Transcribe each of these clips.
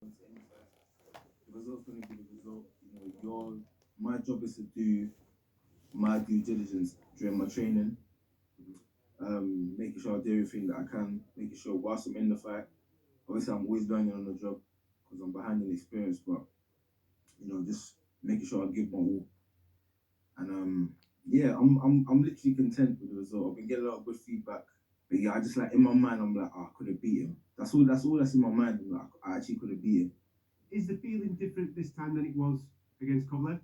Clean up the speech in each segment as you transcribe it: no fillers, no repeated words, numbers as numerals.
The result's going to be the result. My job is to do my due diligence during my training, making sure I do everything that I can, making sure whilst I'm in the fight, obviously I'm always learning on the job because I'm behind in experience, but just making sure I give my all. And yeah, I'm literally content with the result. I've been getting a lot of good feedback, but yeah, I just like in my mind I'm like, oh, I could have beat him. That's all. That's in my mind. I'm like, I actually could have beat him. Is the feeling different this time than it was against Kovalev?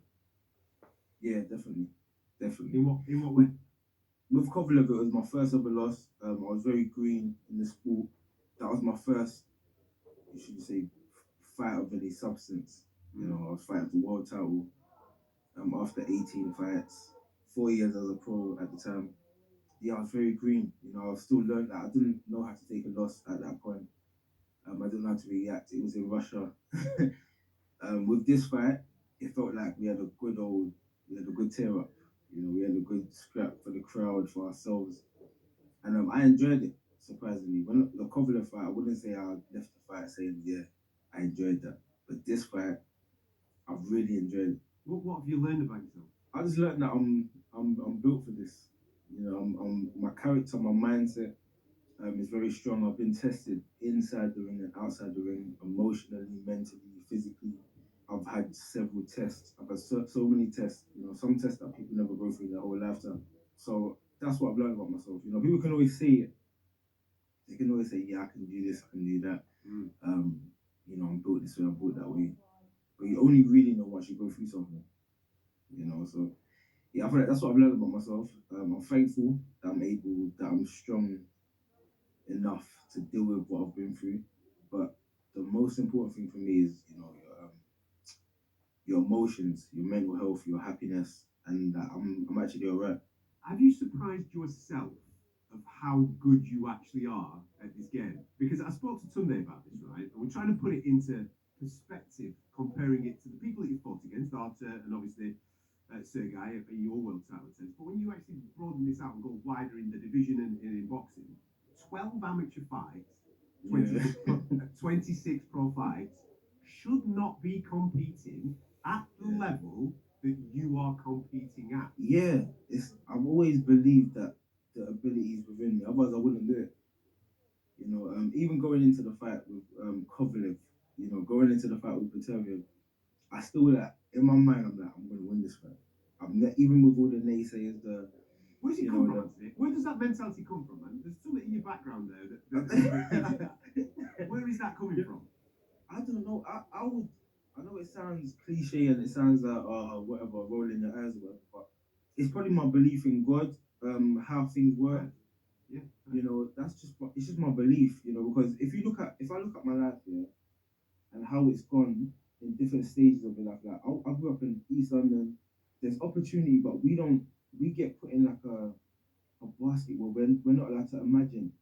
Yeah, definitely. In what way? With Kovalev, it was my first ever loss. I was very green in the sport. That was my first, you should say, fight of any substance. I was fighting for world title. After 18 fights, 4 years as a pro at the time. Yeah, I was very green. I was still learning that I didn't know how to take a loss at that point. I didn't know how to react. It was in Russia. With this fight, it felt like we had a good tear up. We had a good scrap for the crowd, for ourselves, and I enjoyed it. Surprisingly, when the Kovalev fight, I wouldn't say I left the fight saying, "Yeah, I enjoyed that," but this fight, I've really enjoyed it. What have you learned about yourself? I just learned that I'm built for this. I'm my character, my mindset is very strong. I've been tested inside the ring and outside the ring, emotionally, mentally, physically. I've had several tests. I've had so many tests. Some tests that people never go through in their whole lifetime. So that's what I've learned about myself. People can always say it. They can always say, "Yeah, I can do this, I can do that." Um, I'm built this way, I'm built that way. But you only really know once you go through something. So yeah, I feel like that's what I've learned about myself. I'm thankful that I'm strong enough to deal with what I've been through. But the most important thing for me is, your emotions, your mental health, your happiness, and that I'm actually alright. Have you surprised yourself of how good you actually are at this game? Because I spoke to Tunde about this, right? And we're trying to put it into perspective, comparing it to the people that you fought against, Arthur and obviously Sergei at your world title attempts. But when you actually broaden this out and go wider in the division and in boxing, 12 amateur fights, 26, Yeah. 26 pro fights, should not be competing at the level that you are competing at. Yeah, I've always believed that the ability is within me. Otherwise, I wouldn't do it. Even going into the fight with Kovalev, going into the fight with Peterio, I still like in my mind. I'm like, I'm going to win this fight. Even with all the naysayers, Where does it come from, Anthony? Where does that mentality come from, man? There's something in your background there that where is that coming from? I don't know. I would. I know it sounds cliche and it sounds like whatever, rolling your eyes, or whatever, but it's probably my belief in God, how things work. Yeah. It's just my belief, because if I look at my life, yeah, and how it's gone in different stages of my life. Like I grew up in East London. There's opportunity, but we get put in like a basket where we're not allowed to imagine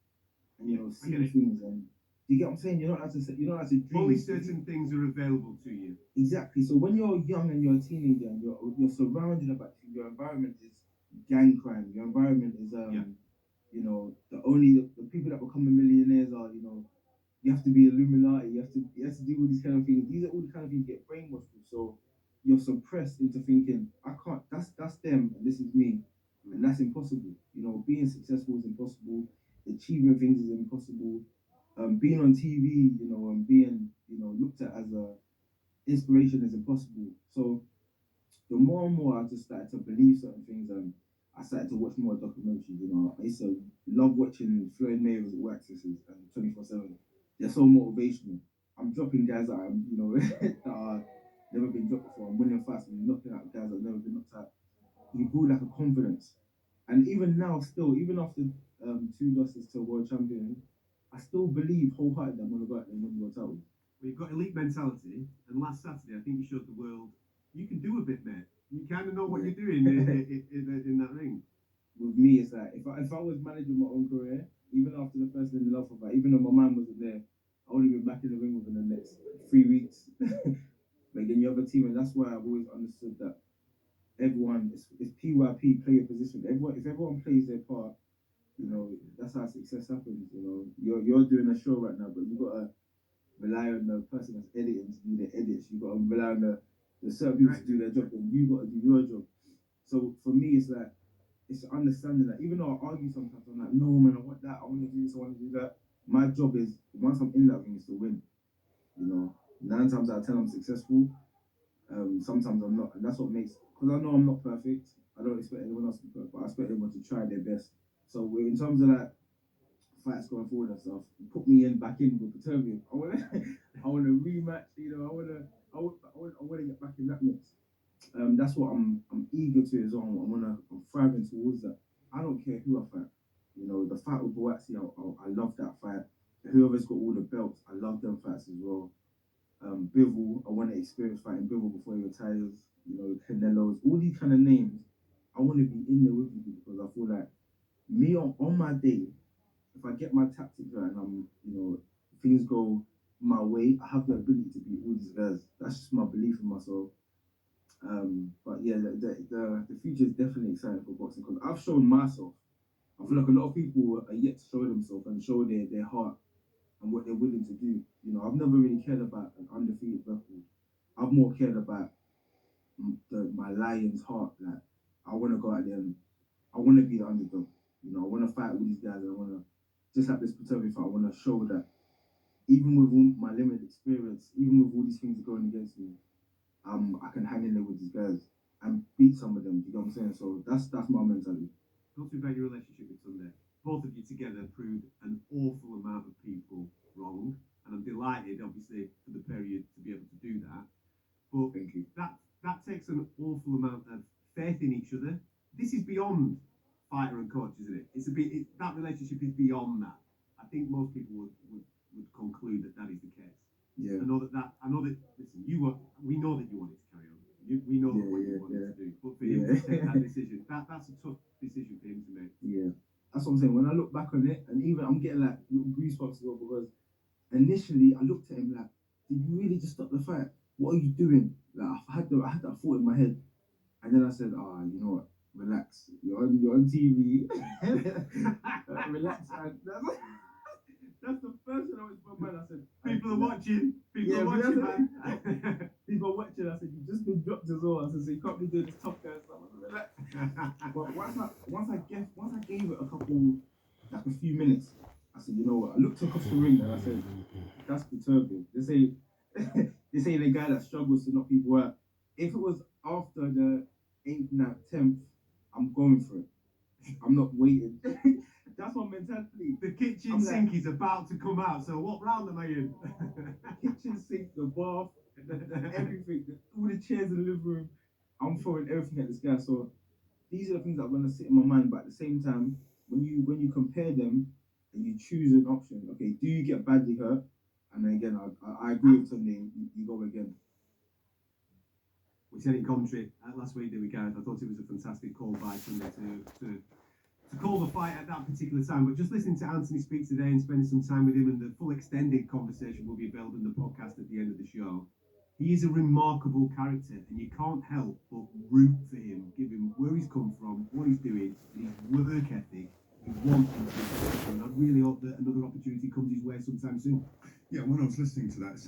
and see things. And you get what I'm saying? You're not allowed to dream. Only certain things are available to you. Exactly. So when you're young and you're a teenager and you're surrounded about your environment is gang crime. Your environment is the people that become millionaires are you have to be Illuminati. You have to do all these kind of things. These are all the kind of things you get brainwashed with. So you're suppressed into thinking I can't. That's them and this is me, and that's impossible. Being successful is impossible. Achieving things is impossible. Being on TV, and being looked at as a inspiration is impossible. So the more and more I just started to believe certain things, and I started to watch more documentaries. I used to love watching Floyd Mayweather's wax and 24/7. They're so motivational. I'm dropping guys that that are never been dropped before. I'm winning fights and knocking out guys that never been knocked out. You build like a confidence, and even now, still, even after two losses to world champion, I still believe wholeheartedly I'm gonna go out there and win the world title. Well, you've got elite mentality, and last Saturday I think you showed the world you can do a bit, mate. You kind of know what you're doing in that ring. With me, it's like if I was managing my own career, even after the first in the love fight, even though my man wasn't there, I would have been back in the ring within the next 3 weeks. But then you have a team, and that's why I've always understood that everyone is PYP, play your position. If everyone plays their part, that's how success happens. You're doing a show right now, but you gotta rely on the person that's editing to do their edits. You got to rely on the certain people to do their job, and you got to do your job. So for me, it's like it's understanding that even though I argue sometimes, I'm like, no man, I want that, I want to do this, I want to do that. My job is once I'm in that thing is to win. You know, 9 times out of 10 I'm successful. Sometimes I'm not, and that's what makes because I know I'm not perfect. I don't expect anyone else to be perfect, but I expect everyone to try their best. So in terms of like fights going forward and stuff, put me in back in with Peterbian. I want to rematch. You know, I want to get back in that mix. That's what I'm eager to as well. I'm thriving towards that. I don't care who I fight. You know, the fight with Boatsy, I love that fight. Whoever's got all the belts, I love them fights as well. Bivol, I want to experience fighting Bivol before he retires. You know, Canelo's, all these kind of names. I want to be in there with you because I feel like me on my day, if I get my tactics right and things go my way, I have the ability to beat all these guys. That's just my belief in myself. But yeah, the future is definitely exciting for boxing because I've shown myself. I feel like a lot of people are yet to show themselves and show their heart and what they're willing to do. You know, I've never really cared about an undefeated record. I've more cared about my lion's heart. Like, I want to go out there and I want to be the underdog. You know, I want to fight all these guys. And I want to, just like this Paterno fight, I want to show that even with all my limited experience, even with all these things going against me, I can hang in there with these guys and beat some of them. You know what I'm saying? So that's my mentality. Talk to me about your relationship with Sunday. Both of you together proved an awful amount of people wrong, and I'm delighted, obviously, for the period to be able to do that. But Thank you. That takes an awful amount of faith in each other. This is beyond fighter and coach, isn't it? That relationship is beyond that. I think most people would conclude that is the case. Yeah. I know that. Listen, we know that you wanted to carry on. We know what you wanted to do. But for him to take that decision, that's a tough decision for him to make. Yeah. That's what I'm saying. When I look back on it, and even I'm getting like little goosebumps as well because initially I looked at him like, did you really just stop the fight? What are you doing? Like I had that thought in my head, and then I said, you know what? Relax. You're on TV. Relax, man. That's the first thing I went to my mind. I said, people are watching. People are watching, man. People are watching. I said, you've just been dropped as well. I said, so you can't be doing this tough guy stuff. I said, relax. But once I gave it a few minutes, I said, you know what? I looked across the ring and I said, that's perturbing. This ain't a guy that struggles to knock people out. If it was after the 8th, 9th, 10th, I'm going for it. I'm not waiting. That's my mentality. The kitchen sink is about to come out, so what round am I in? Kitchen sink, the bath, everything, all the chairs in the living room. I'm throwing everything at this guy. So these are the things that are going to sit in my mind. But at the same time, when you compare them and you choose an option, okay, do you get badly hurt? And then again, I agree with Sunday. You go again. We said in commentary last week, did we, Gareth? I thought it was a fantastic call by Sunday to call the fight at that particular time. But just listening to Anthony speak today and spending some time with him, and the full extended conversation will be available in the podcast at the end of the show. He is a remarkable character, and you can't help but root for him, given where he's come from, what he's doing, and his work ethic. You want him to be successful, and I really hope that another opportunity comes his way sometime soon. Yeah, when I was listening to that,